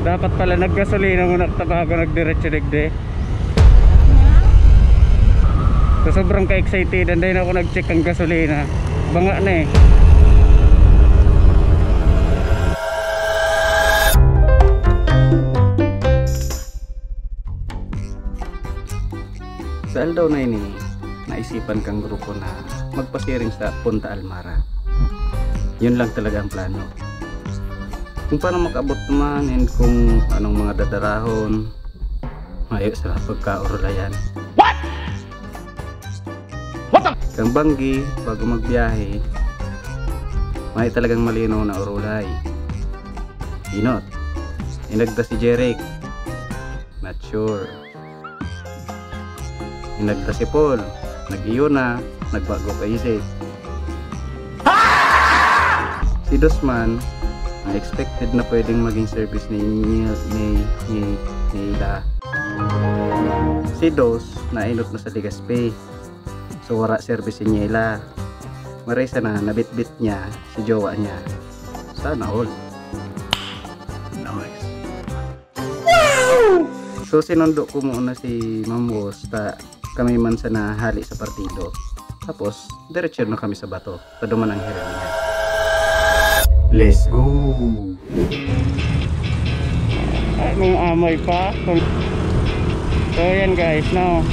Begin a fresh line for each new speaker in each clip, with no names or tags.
Dapat pala naggasolina muna bago nagdiretso digde. So sobrang ka-excited, anday na ako nag-check ang gasolina. Banga na eh. Sa aldaw na ini, naisipan kang grupo na magpasiring sa Punta Almara. Yun lang talaga ang plano. Kung paano makabot naman and kung anong mga dadarahon, mayo sa pagkaurulayan. What? Kang banggi bago magbiyahe, may talagang malinaw na urulay. Inot, inagda si Jeric, not sure. Inagda si Paul, nag-iyo na, nagbago ka isip. Si Dosman, ang expected na pwedeng maging service ni Nila. Si Dos, nainot na sa Legazpi, so wala service ni Nila. Marisa na, nabitbit niya si jowa niya. Sana all. Nice. So sinundo ko muna si Ma'am Wos, kami man sa nahali sa partido. Tapos, diretso na kami sa bato. Paduman ang hiram niya. Let's go! Ay, may amoy pa. So yan guys, no?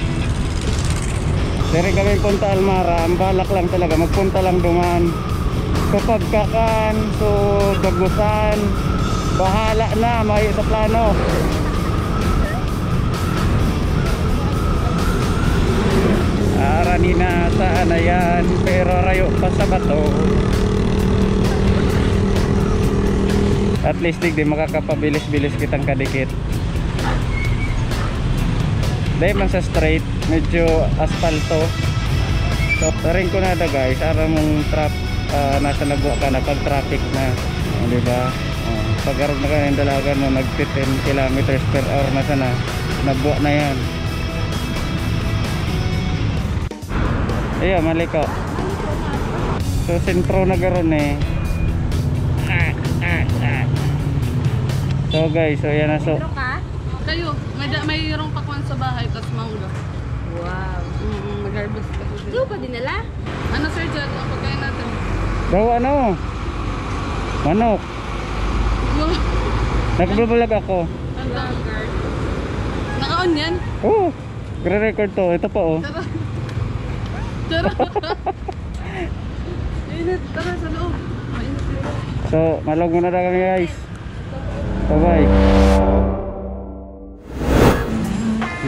Dari kami Punta Almara. Ang balak lang talaga, magpunta lang duman. So pagkakan, so dagusan, bahala na, may sa plano. Arani na saan na yan, pero rayo pa sa bato. At least di makakapabilis-bilis kitang kadikit. Dahil man sa straight, medyo aspalto. So tarin ko na da guys, ara mong nasa nagwa ka na pag traffic na, diba? Pag-arog na ka ng dalagan mo, nag 10 kilometers per hour na sana, nagwa na yan. Ayan, mali ko. So sentro na garon eh. So guys, so yan na. So
kayo, mayroong pakwan sa bahay, tas mangga. Wow. Mag-harvest ka. Ikaw pa dinala? Ano sir, Jad? Ang pagkain natin.
daw ano? Manok. Nagbabalag ako.
Naka-on yan?
Oo, gre-record to. Ito pa oh.
Init, tara sa loob.
So, malog muna na kami guys. Bye-bye.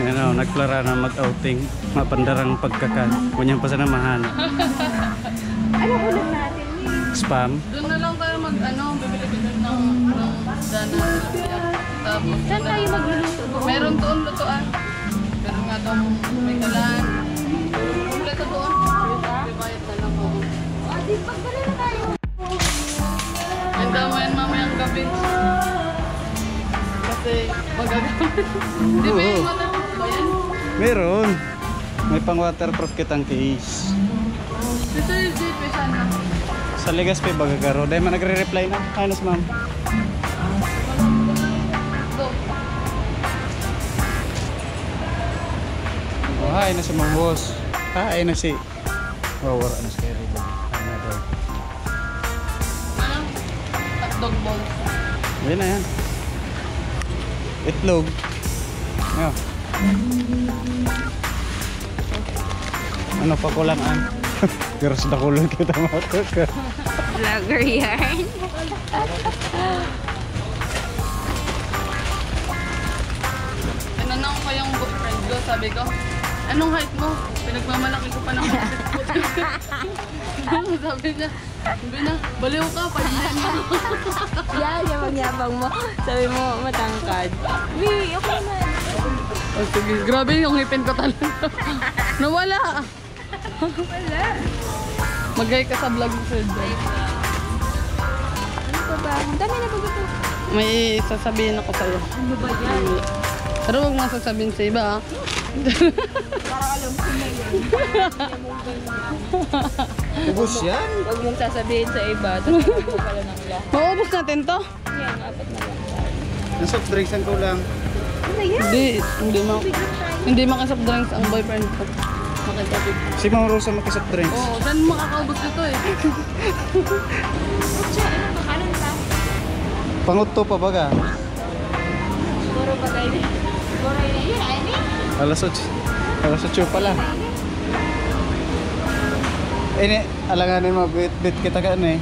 Yan o, nagplara na mag-outing. Mapandarang pagkakan. Kunyang pasanamahan.
Ano ulam natin eh?
Spam.
Doon na lang tayo bibili-bili ng dana. Tapos,
Saan tayo magluluto doon?
meron doon lutuan. Pero nga doon may kalan. Kompleto doon. Rebayad na lang ako.
Di pagbala na tayo.
Ang damo yan mamayang gabi. Kasi magagamit. Di ba yung waterproof ba yan?
Meron. May pang waterproof kitang case.
Dito yung JP sana.
Sa Legazpi bagagaro. Dahil man nagre-reply na. Ayos ma'am.
Go.
Oh, hi na si Ma'am Wos. Hi na si wawara na si Eric. Ano daw?
Ano? Hotdog balls.
Yan na yan. Itlog. Ayan. Ano pa kulangan? Pero sa kulong kita makaka.
Vlogger yarn.
Tinanong ko yung boyfriend ko, sabi ko, anong height mo? Pinagmamalaki ko pa ng sabi niya, baliw ka, palihan mo.
Yan, yabang-yabang mo. Sabi mo, matangkad. Wee, okay man.
Oh, sige, grabe yung ngipin ko talaga. Nawala.
Wala.
Mag-hi ka sa vlog mo, sir.
Ano pa ba? Ang dami na ba ito?
May sasabihin ako sa'yo.
Ano ba yan?
Pero huwag mo sasabihin sa iba, ha?
Para alam ko na yan.
Ubus yan?
Huwag mong sasabihin sa iba. Tapos mo pala ng lahat.
Maubos natin to?
Yan, apat na lang tayo.
Yung soft drinks ang kulang.
Hindi makasoft drinks ang boyfriend ko. Makitapig.
Si Ma'am Rosa makisoft drinks.
Oo, saan makakaubos nito eh?
Panguto pa baga.
Puro bagay din. Puro yun, ay ni.
Alas 8 pala. Ini, alanganin mo, bit kita ka eh.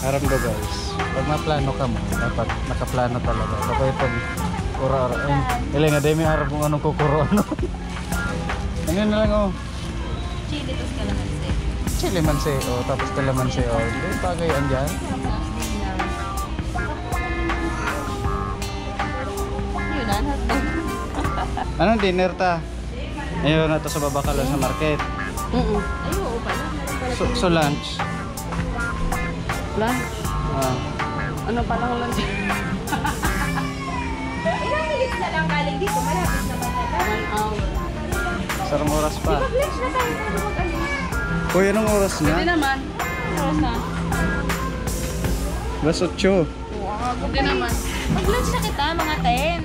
Aram do guys. Pag maplano ka mo, dapat nakaplano talaga. Kapag pag ura-ura. Ilang nga, demi arap kung anong kukuro ano. Ano na lang oh.
Chili tos kalamansi.
Chili manse oh, tapos kalamansi oh. Hindi, bagay andyan.
Yun, hotdog.
Anong dinner ta? Ayun na to sa Babakalo sa market.
Ay, oo pala. Meron pala.
So lunch.
Lunch?
Ah.
Ano palang lunch?
Ilang minutes na lang galing dito. Malapit naman na lang.
1 hour.
Sarang oras pa.
Mag-lunch na tayo. Tayo mag-alis.
Kuya, anong oras
Pwede
na?
naman.
Oras na.
Alas 8.
Pwede naman.
Mag-lunch na kita, mga 10.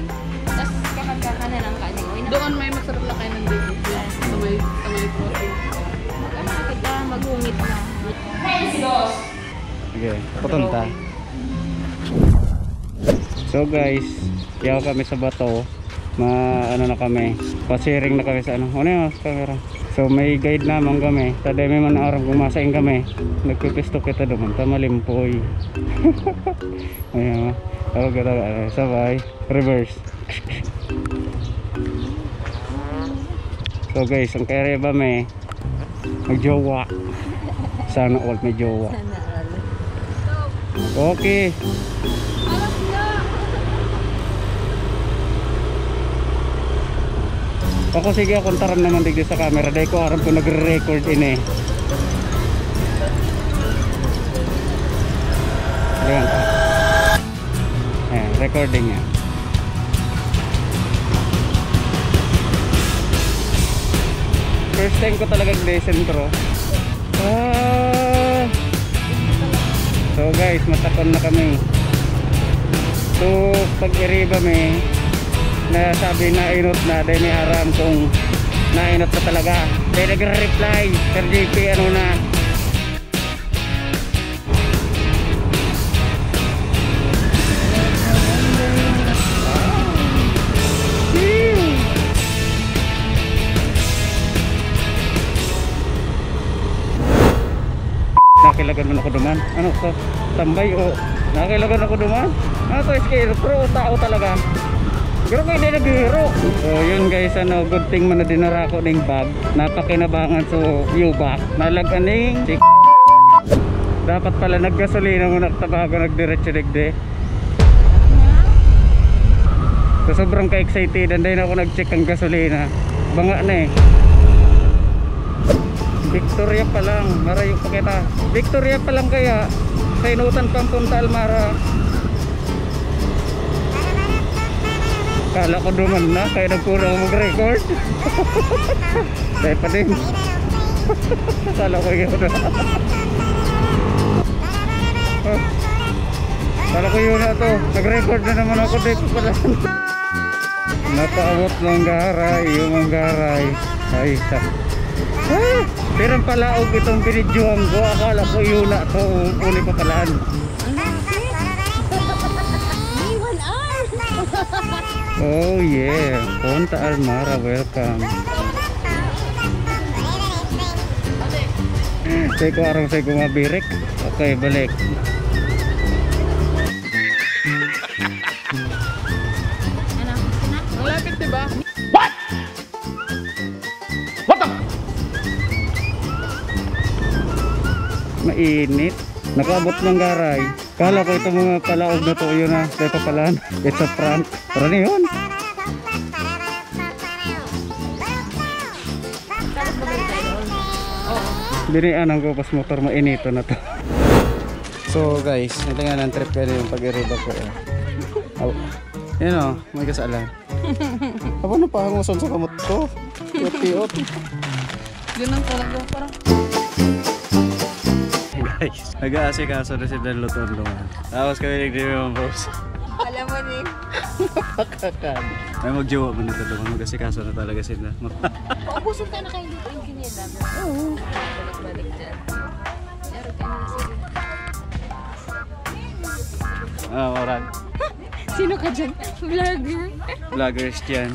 Tapos kakagka ka na ng kanin. Uy,
Doon may masarap na kain ng dito. Sa may protein.
Mag-ano na kita, mag-humit na.
Okay, papunta. So guys, yaw kami sa bato. Ano na kami, pasiring na kami sa ano. Ano yung camera? So may guide naman kami. Taday may man araw kumasain kami. Nagpipisto kita doon. Tamalimpoy. Ayan. Sabay. Reverse. So guys, ang kaya ba may magjowa. Sana all may jowa. Okay. Ako sige, kontaran naman digdi sa camera. Dahil ko aram ko nagre-record ini. Ayan. Ayan, recording niya. First time ko talagang desentro. So guys, matakon na kami. So pag iriba may nasabi na inot na dahil may aram kung nainot na talaga. Dahil nagre-reply Sir JP ano na. Nakilagan man ako duman. Ano to? Tambay o nakilagan ako duman. Ano to? Pro tao talaga. Pero kayo hindi nagbihiro. So yun guys, ano, good thing man na dinara ko ng bag. Napakinabangan so U-back. Nalagan ng dapat pala naggasolina mo nagtabago nagdiretso digde. So sobrang ka-excited. Dahil ako nag-check ang gasolina. Banga na eh. Victoria pa lang, marayo pa kita. Victoria pa lang kaya sa inutan pang Punta Almara. Kala ko duman na, kaya nagkurang mag-record. Dahil pa din. Kala ko yun na. Kala ko yun na to. Nag-record na naman ako dito pala. Napaabot ng garay, yung mga garay. Ay, sa pero pala og itong binidyohan ko, akala ko yun na to, uli pa palaan. Oh yeah, Punta Almara, welcome. Say ko araw say ko mabirik. Okay, balik.
Ang lapit diba?
Mainit. Nakaabot ng garay. Kala ko ito mga palaog na to yun na. Kaya papalaan. It's a prank. Para na yun. Dinianan ko pas motor mainito na to. So guys, ito nga ng trip kaya yung pag-iriba ko. Yan o, may kasalan. Aba na pahangusan sa kamot ko. Tiyot-tiyot.
Ganun talaga, parang
Guys, nag-aasikaso na si Dan Lutondongan. Tapos kami nagdiri yung boss.
Alam mo din.
Napakakan. May magjowa mo na ito. Mag-asikaso na talaga sila.
Paubusan ka na kayo dito yung kinila. Oo. Balik-balik dyan. Meron ka na sila.
Orang.
Sino ka dyan? Vlogger?
Vloggers dyan.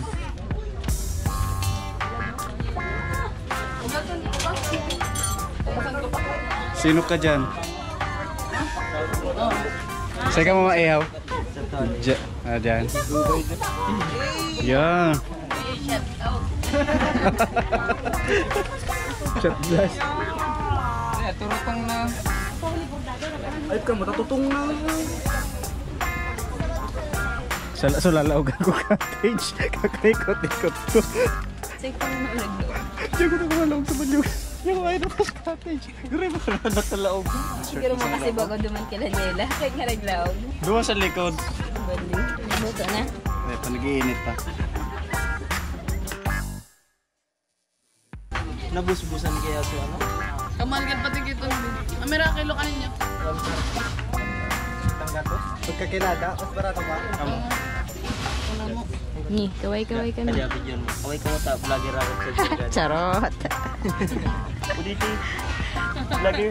Sino ka dyan? Saan ka mo maihaw? Dyan. Yan. Shot glass.
Turutong na.
Ay ka, matatutong na. Sulalaog ako cottage. Kakaikot-ikot ko.
Sige pa naman naglo.
Diyan ko na kumalaog sa banyo. Diyan ko ayaw na tas cottage. Gari mo na nakalaog.
Siguro mo kasi bago duman kila Nela. Kaya nga naglaog.
Duwa sa likod.
Bali. Luto na.
Ay, nag-iinit pa.
Nabusbusan kaya sa ano?
Kamalgan pati kito. Mirakilo ka ninyo.
Tanggatos? Pagkakilada, mas barato ba?
Una mo.
Ni, kaway-kaway ka na.
Kaya video mo. Kaway ka mo ta, vlogger ako sa Jugad.
Charot.
Uditi. Vlogger.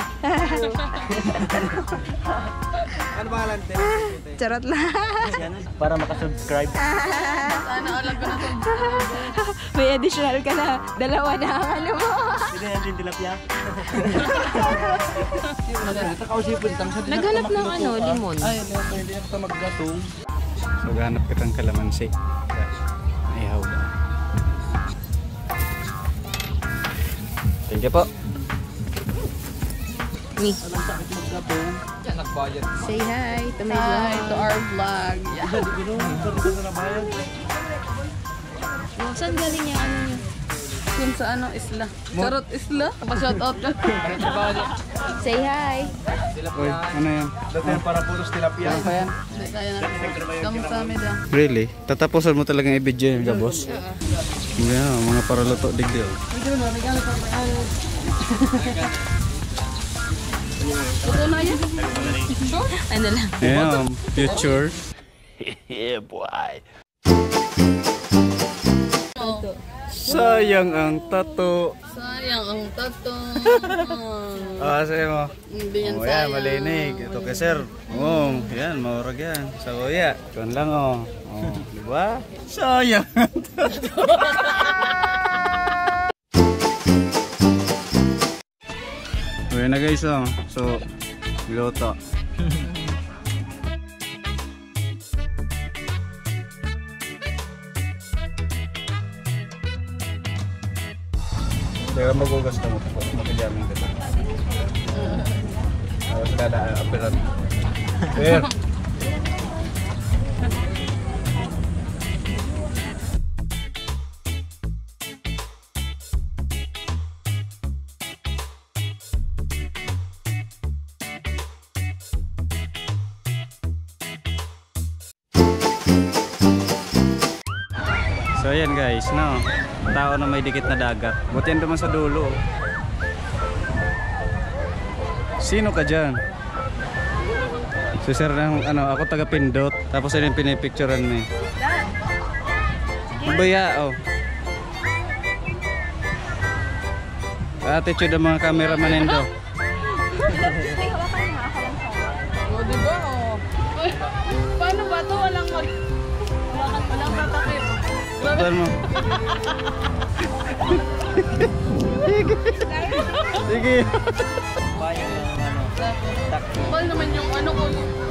Ano ba alam tayo?
Charot lang.
Para makasubscribe.
Sana alam ko na ito.
May additional ka na. Dalawa na ang ano mo.
Hindi yan din tilapia.
Naghanap ng ano, limon.
Ay,
Hindi ako maggatong.
So, ganap kitang kalamansi. Ihaw ba? Thank you po.
Ni,
Maggatong. Yan, nagbayad.
say hi to my
hi
vlog.
to our vlog.
Oh, saan galing yung ano niyo?
Yun sa ano, isla. Charot isla. Pa-shout out ka.
Say hi.
Uy, ano yan?
Dati yan para puros tilapia.
Ano pa yan?
Hindi kaya na. Kamusta kami daw.
Really? Tatapusan mo talagang i-video yun ka, boss? Yeah, mga paraluto digdi.
Ito na yan.
Ano lang.
Yeah, future.
Yeah, boy.
Sayang ang tato.
Sayang ang tato.
Sa'yo mo.
Hindi yan
Oh, yan,
sayang.
malinig. Ito kay sir. Oh, yan, maurag yan. Sa kuya. Ikaw lang, oh. Oh, di ba? Sayang ang tato. Uy na guys, oh. So, luto. Kaya magugas ka mo po. Makajamin ka ba? Tapos kada aperan. Sir. So ayan guys, no. Tao na may dikit na dagat. Buti yan naman sa dulo. Sino ka dyan? So sir, ano, ako taga Pindot. Tapos yun yung pinipicturean mo eh. Baya, oh. Attitude ang mga cameraman nito.
O, diba? O. Paano ba ito? Walang tatakip.
Tuan mo. Sige.
Bayan ng ano.
Mahal naman yung ano ko.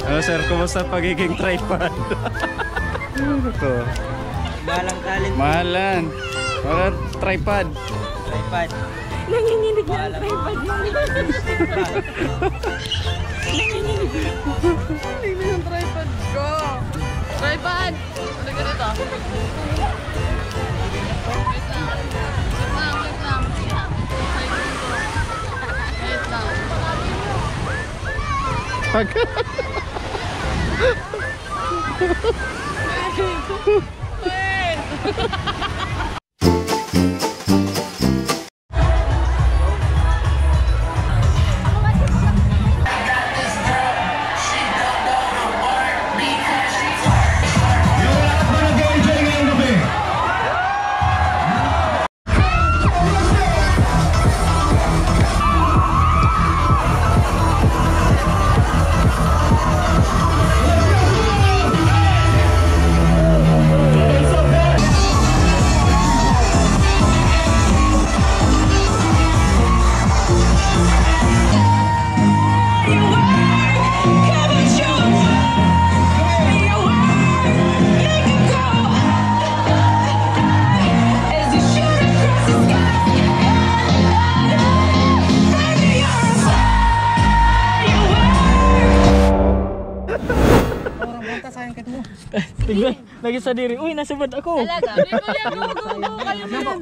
Ano sir, kumusta pagiging tripod? Ito.
Balang talent.
Mahalan. Wala tripod.
Tripod.
Nanginginig na ang tripod yun.
Hindi yung tripod ko. Tripod! Ano ka dito? Wait lang. Wait lang. Wait lang.
Pag...
Tingnan, lagi sa diri. Uy, nasa bad ako.
Talaga.
Kuya, go, go, go. Kayo na yan.